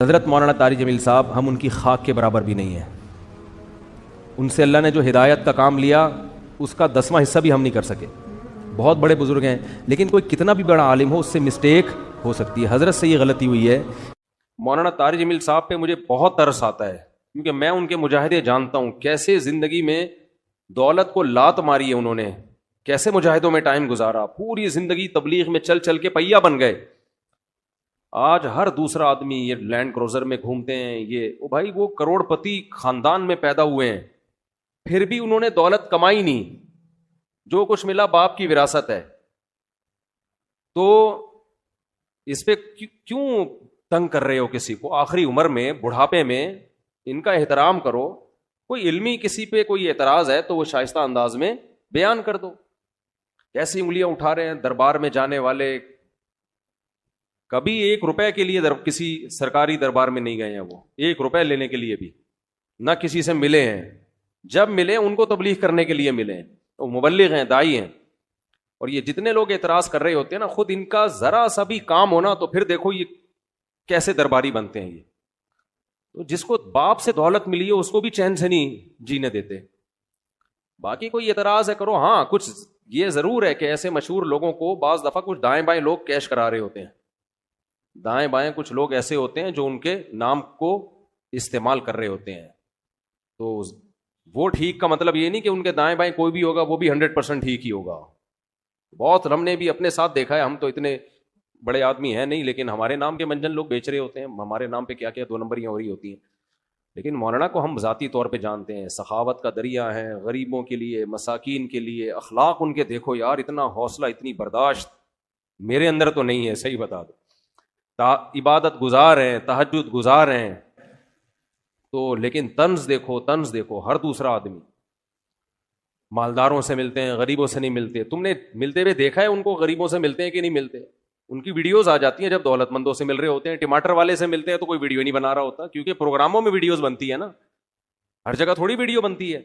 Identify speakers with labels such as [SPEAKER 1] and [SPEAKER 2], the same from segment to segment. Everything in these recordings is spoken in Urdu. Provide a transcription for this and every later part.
[SPEAKER 1] حضرت مولانا طارق جمیل صاحب ہم ان کی خاک کے برابر بھی نہیں ہیں. ان سے اللہ نے جو ہدایت کا کام لیا اس کا 10واں حصہ بھی ہم نہیں کر سکے. بہت بڑے بزرگ ہیں لیکن کوئی کتنا بھی بڑا عالم ہو اس سے مسٹیک ہو سکتی ہے. حضرت سے یہ غلطی ہوئی ہے. مولانا طارق جمیل صاحب پہ مجھے بہت ترس آتا ہے کیونکہ میں ان کے مجاہدے جانتا ہوں، کیسے زندگی میں دولت کو لات ماری ہے انہوں نے، کیسے مجاہدوں میں ٹائم گزارا، پوری زندگی تبلیغ میں چل چل کے پہیا بن گئے. آج ہر دوسرا آدمی یہ لینڈ کروزر میں گھومتے ہیں، یہ بھائی وہ کروڑ پتی خاندان میں پیدا ہوئے ہیں، پھر بھی انہوں نے دولت کمائی نہیں، جو کچھ ملا باپ کی وراثت ہے. تو اس پہ کیوں تنگ کر رہے ہو کسی کو؟ آخری عمر میں، بڑھاپے میں ان کا احترام کرو. کوئی علمی کسی پہ کوئی اعتراض ہے تو وہ شائستہ انداز میں بیان کر دو. کیسی انگلیاں اٹھا رہے ہیں دربار میں جانے والے، کبھی 1 روپے کے لیے کسی سرکاری دربار میں نہیں گئے ہیں، وہ 1 روپے لینے کے لیے بھی نہ کسی سے ملے ہیں. جب ملے ان کو تبلیغ کرنے کے لیے ملے ہیں. وہ مبلغ ہیں، داعی ہیں. اور یہ جتنے لوگ اعتراض کر رہے ہوتے ہیں نا، خود ان کا ذرا سا بھی کام ہونا تو پھر دیکھو یہ کیسے درباری بنتے ہیں. یہ تو جس کو باپ سے دولت ملی ہے اس کو بھی چین سے نہیں جینے دیتے. باقی کوئی اعتراض ہے کرو. ہاں کچھ یہ ضرور ہے کہ ایسے مشہور لوگوں کو بعض دفعہ کچھ دائیں بائیں لوگ کیش کرا رہے ہوتے ہیں. دائیں بائیں کچھ لوگ ایسے ہوتے ہیں جو ان کے نام کو استعمال کر رہے ہوتے ہیں. تو وہ ٹھیک کا مطلب یہ نہیں کہ ان کے دائیں بائیں کوئی بھی ہوگا وہ بھی 100% ٹھیک ہی ہوگا. بہت ہم نے بھی اپنے ساتھ دیکھا ہے. ہم تو اتنے بڑے آدمی ہیں نہیں، لیکن ہمارے نام کے منجن لوگ بیچ رہے ہوتے ہیں. ہمارے نام پہ کیا کیا 2 نمبریاں ہو رہی ہوتی ہیں. لیکن مولانا کو ہم ذاتی طور پہ جانتے ہیں، سخاوت کا دریا ہیں، غریبوں کے لیے، مساکین کے لیے. اخلاق ان کے دیکھو یار، اتنا حوصلہ، اتنی برداشت میرے اندر تو نہیں ہے، صحیح بتا دو. عبادت گزار ہیں، تہجد گزار ہیں تو لیکن طنز دیکھو. ہر دوسرا آدمی مالداروں سے ملتے ہیں، غریبوں سے نہیں ملتے. تم نے ملتے ہوئے دیکھا ہے ان کو غریبوں سے ملتے ہیں کہ نہیں ملتے؟ ان کی ویڈیوز آ جاتی ہیں جب دولت مندوں سے مل رہے ہوتے ہیں. ٹماٹر والے سے ملتے ہیں تو کوئی ویڈیو نہیں بنا رہا ہوتا، کیونکہ پروگراموں میں ویڈیوز بنتی ہے نا، ہر جگہ تھوڑی ویڈیو بنتی ہے.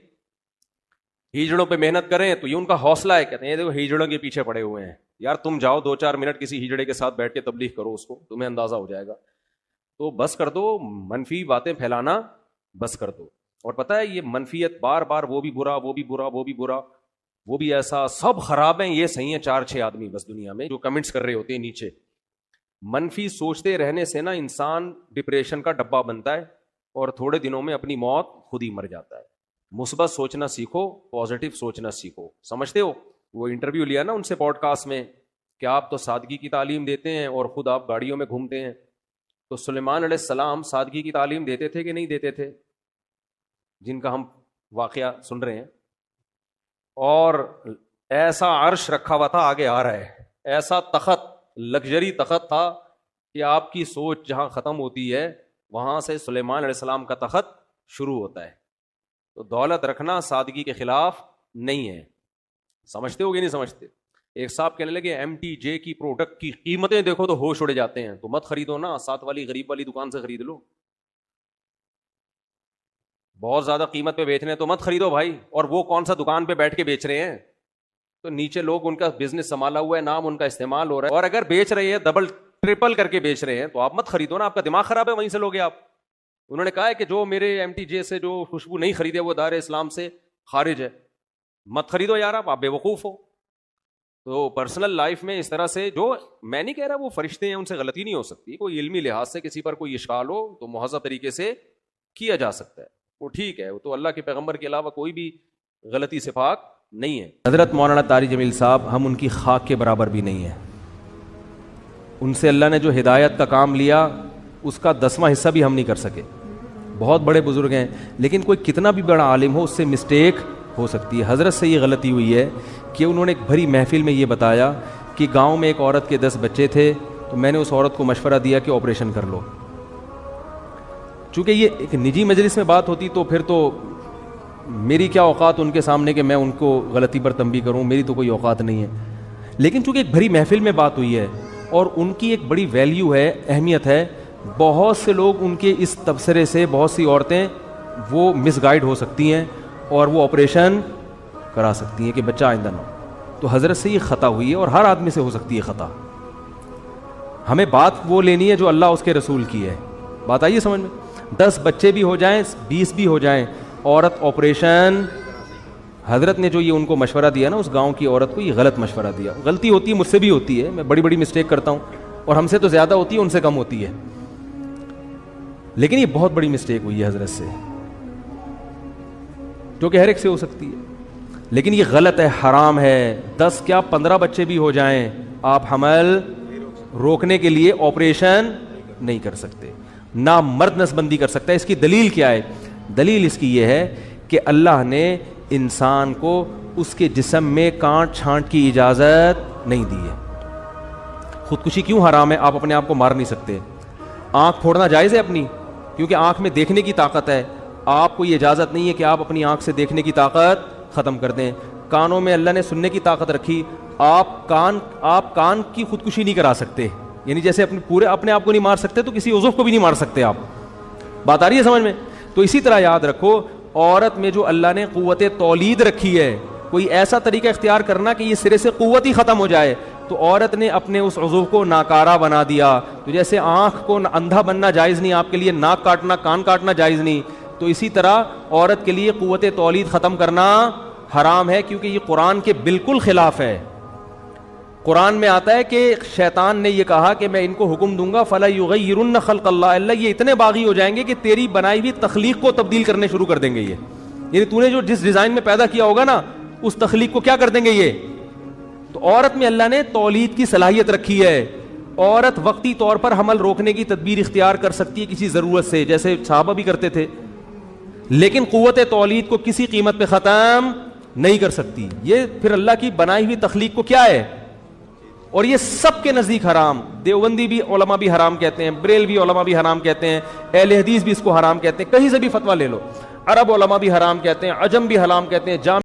[SPEAKER 1] ہیجڑوں پہ محنت کریں تو یہ ان کا حوصلہ ہے. کہتے ہیں دیکھو ہیجڑوں کے پیچھے پڑے ہوئے ہیں. یار تم جاؤ 2-4 منٹ کسی ہیجڑے کے ساتھ بیٹھ کے تبلیغ کرو، اس کو تمہیں اندازہ ہو جائے گا. تو بس کر دو منفی باتیں پھیلانا، بس کر دو. اور پتہ ہے یہ منفیت بار بار وہ بھی برا، وہ بھی برا، وہ بھی برا، وہ بھی ایسا، سب خراب ہیں، یہ صحیح ہیں 4-6 آدمی بس دنیا میں جو کمنٹس کر رہے ہوتے ہیں نیچے. منفی سوچتے رہنے سے نا انسان ڈپریشن کا ڈبہ بنتا ہے اور تھوڑے دنوں میں اپنی موت خود ہی مر جاتا ہے. مثبت سوچنا سیکھو، پازیٹیو سوچنا سیکھو. سمجھتے ہو وہ انٹرویو لیا نا ان سے پوڈ کاسٹ میں کہ آپ تو سادگی کی تعلیم دیتے ہیں اور خود آپ گاڑیوں میں گھومتے ہیں. تو سلیمان علیہ السلام سادگی کی تعلیم دیتے تھے کہ نہیں دیتے تھے؟ جن کا ہم واقعہ سن رہے ہیں. اور ایسا عرش رکھا ہوا تھا، آگے آ رہا ہے، ایسا تخت، لگژری تخت تھا کہ آپ کی سوچ جہاں ختم ہوتی ہے وہاں سے سلیمان علیہ السلام کا تخت شروع ہوتا ہے. تو دولت رکھنا سادگی کے خلاف نہیں ہے. سمجھتے ہو کہ نہیں سمجھتے؟ ایک صاحب کہنے لگے MTJ کی پروڈکٹ کی قیمتیں دیکھو تو ہوش اڑ جاتے ہیں. تو مت خریدو نا، ساتھ والی غریب والی دکان سے خرید لو. بہت زیادہ قیمت پہ بیچ رہے ہیں تو مت خریدو بھائی. اور وہ کون سا دکان پہ بیٹھ کے بیچ رہے ہیں؟ تو نیچے لوگ ان کا بزنس سنبھالا ہوا ہے، نام ان کا استعمال ہو رہا ہے. اور اگر بیچ رہے ہیں ڈبل ٹرپل کر کے بیچ رہے ہیں تو آپ مت خریدو نا. آپ کا دماغ خراب ہے، وہیں سے لوگے آپ. انہوں نے کہا ہے کہ جو میرے MTJ سے جو خوشبو نہیں خریدے وہ دار اسلام سے خارج ہے. مت خریدو یار، آپ بے وقوف ہو. تو پرسنل لائف میں اس طرح سے، جو میں نہیں کہہ رہا وہ فرشتے ہیں ان سے غلطی نہیں ہو سکتی، کوئی علمی لحاظ سے کسی پر کوئی اشکال ہو تو مہذب طریقے سے کیا جا سکتا ہے، وہ ٹھیک ہے. وہ تو اللہ کے پیغمبر کے علاوہ کوئی بھی غلطی سے پاک نہیں ہے. حضرت مولانا طارق جمیل صاحب ہم ان کی خاک کے برابر بھی نہیں ہیں. ان سے اللہ نے جو ہدایت کا کام لیا اس کا 10واں حصہ بھی ہم نہیں کر سکے. بہت بڑے بزرگ ہیں لیکن کوئی کتنا بھی بڑا عالم ہو اس سے مسٹیک ہو سکتی ہے. حضرت سے یہ غلطی ہوئی ہے کہ انہوں نے ایک بھری محفل میں یہ بتایا کہ گاؤں میں ایک عورت کے 10 بچے تھے تو میں نے اس عورت کو مشورہ دیا کہ آپریشن کر لو. چونکہ یہ ایک نجی مجلس میں بات ہوتی تو پھر تو میری کیا اوقات ان کے سامنے کہ میں ان کو غلطی پر تنبیہ کروں، میری تو کوئی اوقات نہیں ہے. لیکن چونکہ ایک بھری محفل میں بات ہوئی ہے اور ان کی ایک بڑی ویلیو ہے، اہمیت ہے، بہت سے لوگ ان کے اس تبصرے سے، بہت سی عورتیں وہ مس گائیڈ ہو سکتی ہیں اور وہ آپریشن کرا سکتی ہیں کہ بچہ آئندہ نہ ہو. تو حضرت سے یہ خطا ہوئی ہے اور ہر آدمی سے ہو سکتی ہے خطا. ہمیں بات وہ لینی ہے جو اللہ اس کے رسول کی ہے. بات آئیے سمجھ میں؟ 10 بچے بھی ہو جائیں 20 بھی ہو جائیں، عورت آپریشن، حضرت نے جو یہ ان کو مشورہ دیا نا اس گاؤں کی عورت کو، یہ غلط مشورہ دیا. غلطی ہوتی ہے، مجھ سے بھی ہوتی ہے، میں بڑی بڑی مسٹیک کرتا ہوں اور ہم سے تو زیادہ ہوتی ہے، ان سے کم ہوتی ہے، لیکن یہ بہت بڑی مسٹیک ہوئی ہے حضرت سے، جو کہ ہر ایک سے ہو سکتی ہے، لیکن یہ غلط ہے، حرام ہے. 10 کیا 15 بچے بھی ہو جائیں آپ حمل روکنے کے لیے آپریشن نہیں کر سکتے، نہ مرد نسبندی کر سکتا ہے. اس کی دلیل کیا ہے؟ دلیل اس کی یہ ہے کہ اللہ نے انسان کو اس کے جسم میں کانٹ چھانٹ کی اجازت نہیں دی ہے. خودکشی کیوں حرام ہے؟ آپ اپنے آپ کو مار نہیں سکتے. آنکھ پھوڑنا جائز ہے اپنی، کیونکہ آنکھ میں دیکھنے کی طاقت ہے. آپ کو یہ اجازت نہیں ہے کہ آپ اپنی آنکھ سے دیکھنے کی طاقت ختم کر دیں. کانوں میں اللہ نے سننے کی طاقت رکھی، آپ کان کی خودکشی نہیں کرا سکتے، یعنی جیسے اپنے آپ کو نہیں مار سکتے تو کسی عضو کو بھی نہیں مار سکتے آپ. بات آ رہی ہے سمجھ میں؟ تو اسی طرح یاد رکھو، عورت میں جو اللہ نے قوت تولید رکھی ہے، کوئی ایسا طریقہ اختیار کرنا کہ یہ سرے سے قوت ہی ختم ہو جائے، تو عورت نے اپنے اس عضو کو ناکارہ بنا دیا. تو جیسے آنکھ کو اندھا بننا جائز نہیں آپ کے لیے، ناک کاٹنا کان کاٹنا جائز نہیں، تو اسی طرح عورت کے لیے قوت تولید ختم کرنا حرام ہے، کیونکہ یہ قرآن کے بالکل خلاف ہے. قرآن میں آتا ہے کہ شیطان نے یہ کہا کہ میں ان کو حکم دوں گا فَلَا يُغَيِّرُنَّ خَلْقَ اللَّهِ، اللہ یہ اتنے باغی ہو جائیں گے کہ تیری بنائی ہوئی تخلیق کو تبدیل کرنے شروع کر دیں گے. یہ یعنی تو نے جو جس ڈیزائن میں پیدا کیا ہوگا نا اس تخلیق کو کیا کر دیں گے یہ. تو عورت میں اللہ نے تولید کی صلاحیت رکھی ہے. عورت وقتی طور پر حمل روکنے کی تدبیر اختیار کر سکتی ہے کسی ضرورت سے، جیسے صحابہ بھی کرتے تھے، لیکن قوت تولید کو کسی قیمت پہ ختم نہیں کر سکتی. یہ پھر اللہ کی بنائی ہوئی تخلیق کو کیا ہے، اور یہ سب کے نزدیک حرام. دیوبندی بھی علماء بھی حرام کہتے ہیں، بریلوی علماء بھی حرام کہتے ہیں، اہل حدیث بھی اس کو حرام کہتے ہیں، کہیں سے بھی فتویٰ لے لو. عرب علماء بھی حرام کہتے ہیں، عجم بھی حرام کہتے ہیں،